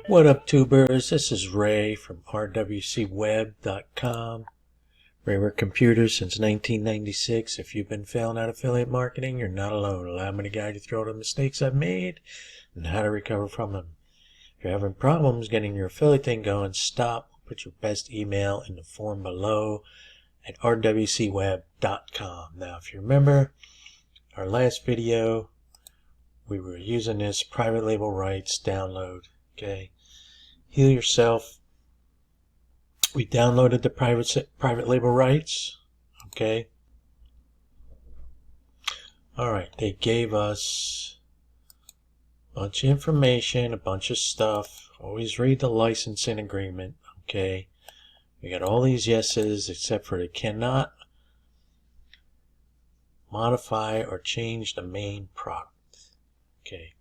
What up, tubers? This is Ray from rwcweb.com. Ray Computers since 1996. If you've been failing at affiliate marketing, you're not alone. Allow me to guide you through all the mistakes I've made and how to recover from them. If you're having problems getting your affiliate thing going, stop. Put your best email in the form below at rwcweb.com. Now, if you remember our last video, we were using this private label rights download. Okay, heal yourself. We downloaded the private label rights. Okay. All right. They gave us a bunch of information, a bunch of stuff. Always read the licensing agreement. Okay. We got all these yeses except for they cannot modify or change the main product. Okay.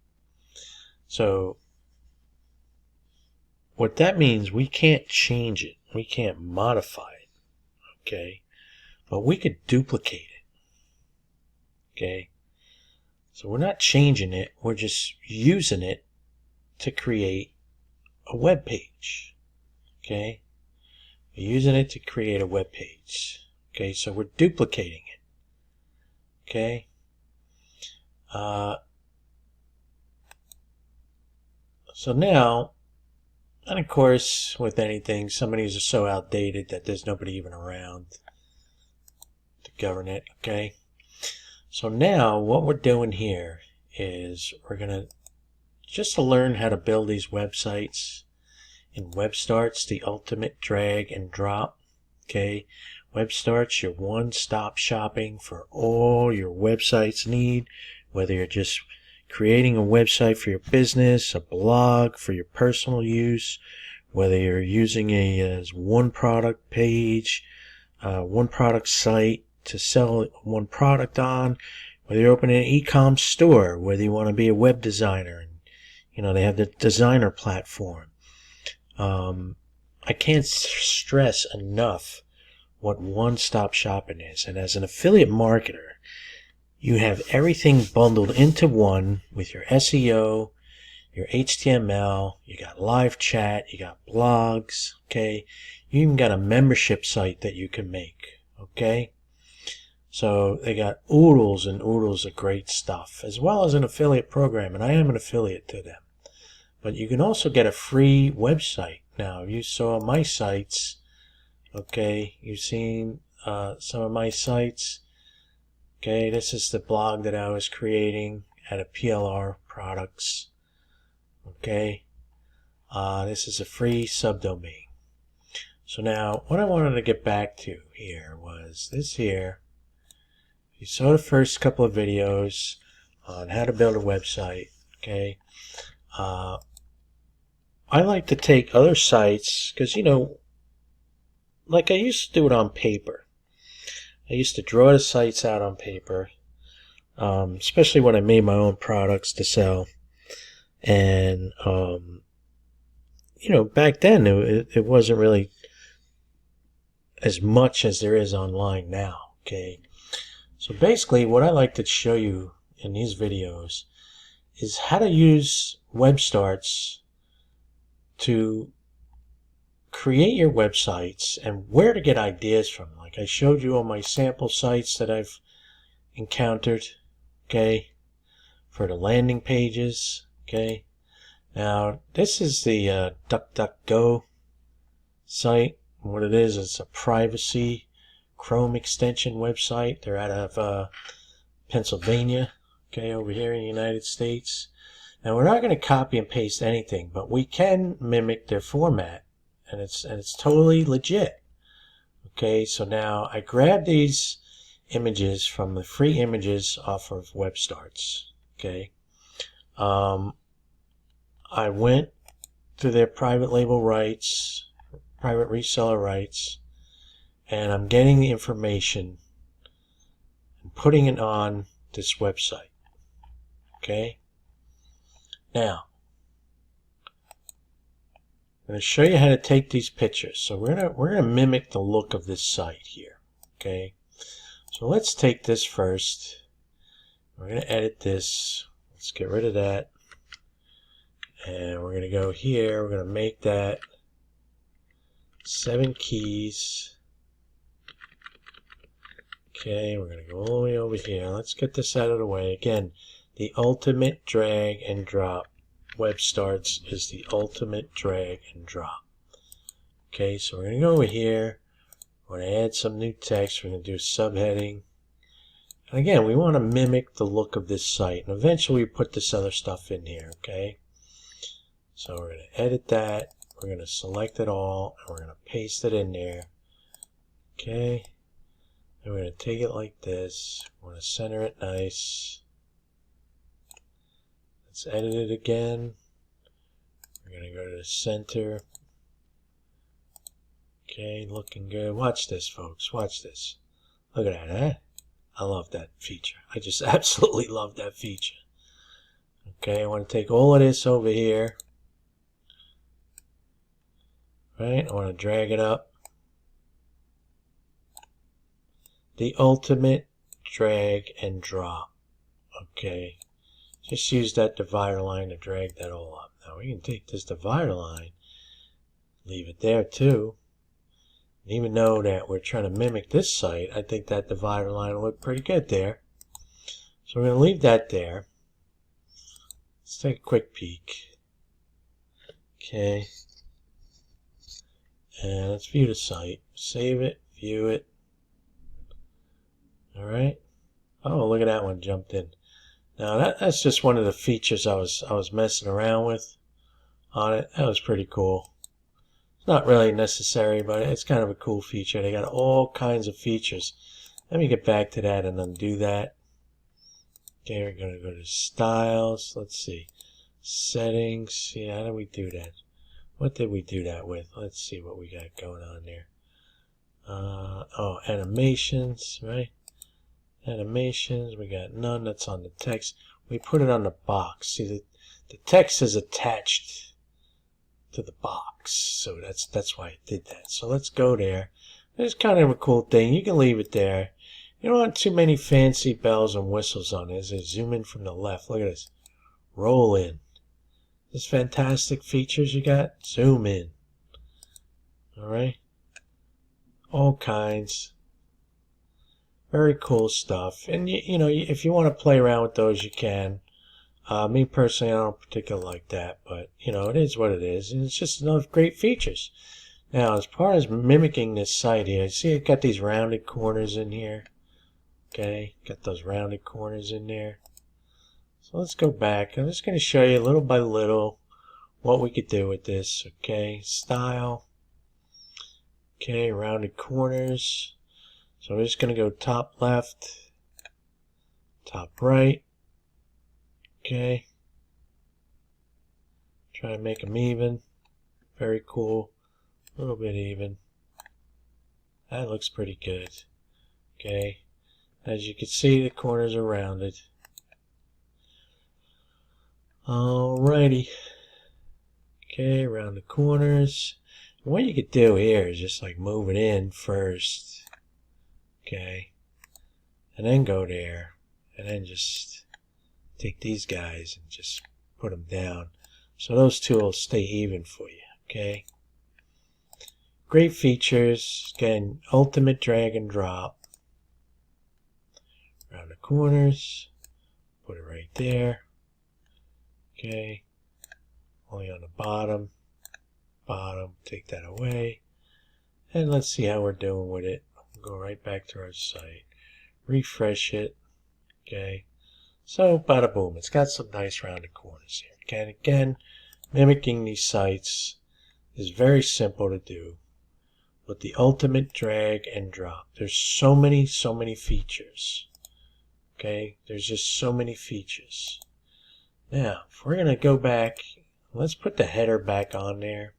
So what that means, we can't change it. We can't modify it. Okay. But we could duplicate it. Okay. So we're not changing it. We're just using it to create a web page. Okay. We're using it to create a web page. Okay. So we're duplicating it. Okay. So now, and of course, with anything, some of these are so outdated that there's nobody even around to govern it, okay? So now, what we're doing here is we're going to, just to learn how to build these websites in WebStarts, the ultimate drag and drop, okay? WebStarts, your one-stop shopping for all your websites need, whether you're just creating a website for your business, a blog for your personal use, whether you're using a one product page, one product site to sell one product on, whether you're opening an e-com store, whether you want to be a web designer, and you know they have the designer platform. I can't stress enough what one-stop shopping is, and as an affiliate marketer, you have everything bundled into one with your SEO, your HTML, you got live chat, you got blogs, okay? You even got a membership site that you can make, okay? So they got oodles and oodles of great stuff, as well as an affiliate program, and I am an affiliate to them. But you can also get a free website. Now, you saw my sites, okay? You've seen some of my sites. Okay, this is the blog that I was creating at a PLR Products. Okay, this is a free subdomain. So now, what I wanted to get back to here was this here. You saw the first couple of videos on how to build a website. Okay, I like to take other sites because, you know, like I used to do it on paper. I used to draw the sites out on paper, especially when I made my own products to sell. And, you know, back then it wasn't really as much as there is online now, okay? So basically what I like to show you in these videos is how to use WebStarts to create your websites and where to get ideas from. Like I showed you on my sample sites that I've encountered, okay, for the landing pages, okay. Now this is the DuckDuckGo site. What it is, it's a privacy Chrome extension website. They're out of Pennsylvania, okay, over here in the United States. Now we're not going to copy and paste anything, but we can mimic their format. And it's totally legit. Okay, so now I grabbed these images from the free images off of WebStarts. Okay, I went to their private label rights, private reseller rights, and I'm getting the information and putting it on this website. Okay, now I'm going to show you how to take these pictures. So we're gonna mimic the look of this site here. Okay. So let's take this first. We're going to edit this. Let's get rid of that. And we're going to go here. We're going to make that 7 keys. Okay, we're going to go all the way over here. Let's get this out of the way. Again, the ultimate drag and drop. Web starts is the ultimate drag and drop. Okay, so we're going to go over here. We're going to add some new text. We're going to do a subheading. And again, we want to mimic the look of this site. And eventually we put this other stuff in here, okay? So we're going to edit that. We're going to select it all. And we're going to paste it in there. Okay. And we're going to take it like this. We're going to center it nice. Let's edit it again. We're going to go to the center. Okay, looking good. Watch this, folks. Watch this. Look at that, huh? I love that feature. I just absolutely love that feature. Okay, I want to take all of this over here. Right, I want to drag it up. The ultimate drag and drop. Okay, just use that divider line to drag that all up. Now we can take this divider line, leave it there too. And even though that we're trying to mimic this site, I think that divider line will look pretty good there. So we're going to leave that there. Let's take a quick peek. Okay. And let's view the site. Save it, view it. Alright. Oh, look at that one jumped in. Now that's just one of the features I was messing around with on it. That was pretty cool. It's not really necessary, but it's kind of a cool feature. They got all kinds of features. Let me get back to that and undo that. Okay, we're going to go to styles. Let's see. Settings. Yeah, how do we do that? What did we do that with? Let's see what we got going on there. Oh, animations, right? Animations, we got none. That's on the text. We put it on the box. See, the text is attached to the box, so that's why I did that. So let's go there. It's kind of a cool thing. You can leave it there. You don't want too many fancy bells and whistles on it. As I zoom in from the left, look at this. Roll in. This fantastic features you got. Zoom in. All right. All kinds. Very cool stuff. And you know, if you want to play around with those, you can. Me personally, I don't particularly like that, but you know, it is what it is, and it's just enough great features. Now, as far as mimicking this site here, see it got these rounded corners in here. Okay, got those rounded corners in there. So let's go back. I'm just going to show you little by little what we could do with this. Okay, style. Okay, rounded corners. So I'm just going to go top left, top right. Okay. Try to make them even. Very cool. A little bit even. That looks pretty good. Okay. As you can see, the corners are rounded. Alrighty. Okay, around the corners. And what you could do here is just like move it in first. Okay. And then go there. And then just take these guys and just put them down. So those two will stay even for you. Okay. Great features. Again, ultimate drag and drop. Around the corners. Put it right there. Okay. Only on the bottom. Bottom. Take that away. And let's see how we're doing with it. Go right back to our site. Refresh it. Okay. So, bada boom. It's got some nice rounded corners here. Okay. And again, mimicking these sites is very simple to do. With the ultimate drag and drop. There's so many features. Okay. There's just so many features. Now, if we're going to go back, let's put the header back on there.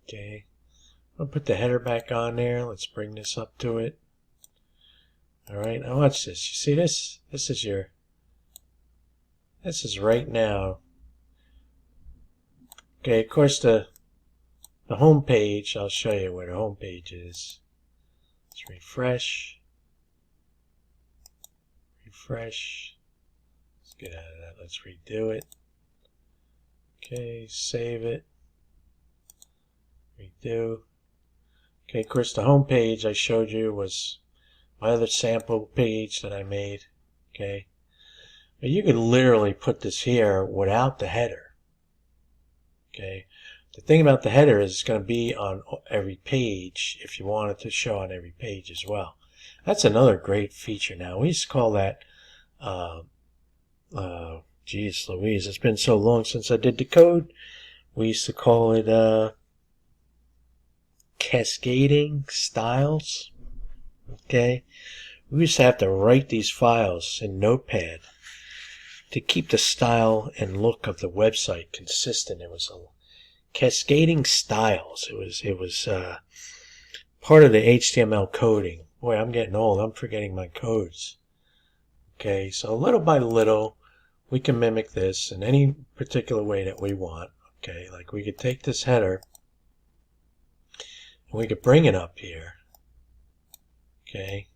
Okay. I'll put the header back on there. Let's bring this up to it. Alright, now watch this. You see this? This is right now. Okay, of course the home page, I'll show you where the home page is. Let's refresh. Refresh. Let's get out of that. Let's redo it. Okay, save it. Redo. Okay, of course the home page I showed you was my other sample page that I made. Okay. But you could literally put this here without the header. Okay. The thing about the header is it's going to be on every page if you want it to show on every page as well. That's another great feature now. We used to call that, geez Louise, it's been so long since I did the code. We used to call it cascading styles. Okay. We used to have to write these files in Notepad to keep the style and look of the website consistent. It was a cascading styles. It was part of the HTML coding. Boy, I'm getting old. I'm forgetting my codes. Okay, so little by little, we can mimic this in any particular way that we want. Okay, like we could take this header and we could bring it up here. Okay,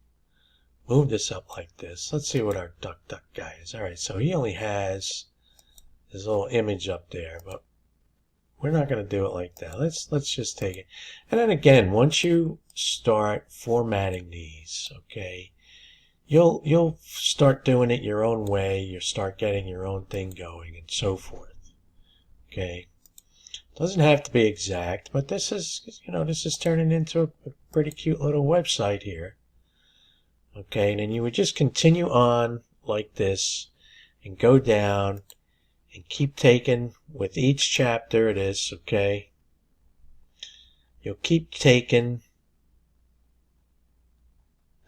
move this up like this. Let's see what our duck guy is. All right, so he only has this little image up there, but we're not going to do it like that. Let's just take it. And then again, once you start formatting these, okay, you'll start doing it your own way. You'll start getting your own thing going and so forth. Okay. Doesn't have to be exact, but this is, this is turning into a pretty cute little website here. Okay, and then you would just continue on like this and go down and keep taking with each chapter it is, okay? You'll keep taking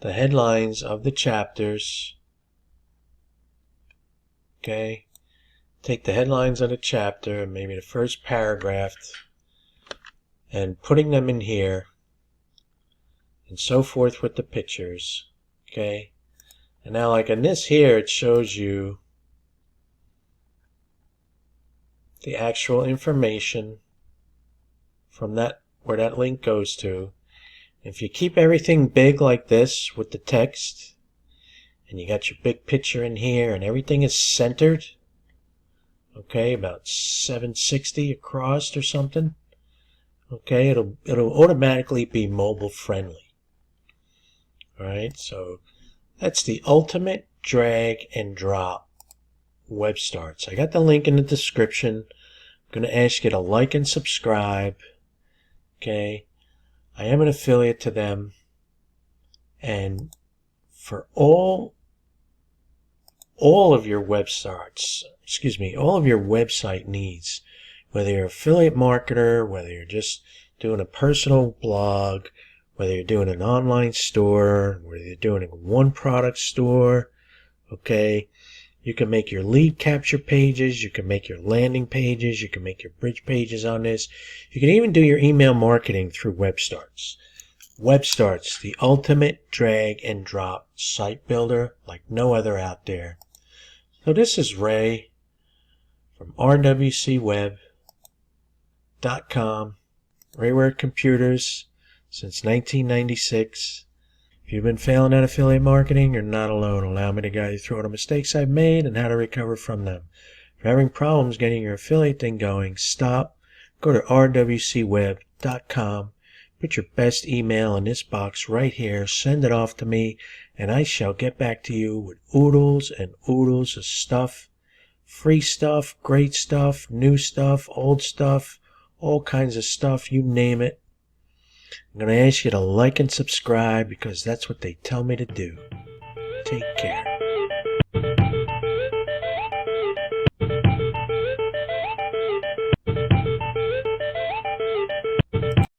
the headlines of the chapters, okay? Take the headlines of the chapter, maybe the first paragraph, and putting them in here, and so forth with the pictures, okay? And now like in this here, it shows you the actual information from that, where that link goes to. If you keep everything big like this with the text, and you got your big picture in here, and everything is centered, okay, about 760 across or something, okay, it'll automatically be mobile friendly. Alright, so that's the ultimate drag and drop web starts. I got the link in the description. I'm going to ask you to like and subscribe. Okay, I am an affiliate to them, and for all of your web starts, all of your website needs, whether you're an affiliate marketer, whether you're just doing a personal blog, whether you're doing an online store, whether you're doing a one product store, okay, you can make your lead capture pages, you can make your landing pages, you can make your bridge pages on this. You can even do your email marketing through WebStarts. WebStarts, the ultimate drag and drop site builder like no other out there. So this is Ray from rwcweb.com, Rayware Computers, since 1996. If you've been failing at affiliate marketing, you're not alone. Allow me to guide you through all the mistakes I've made and how to recover from them. If you're having problems getting your affiliate thing going, stop. Go to rwcweb.com. Put your best email in this box right here. Send it off to me, and I shall get back to you with oodles and oodles of stuff. Free stuff, great stuff, new stuff, old stuff, all kinds of stuff, you name it. I'm going to ask you to like and subscribe because that's what they tell me to do. Take care.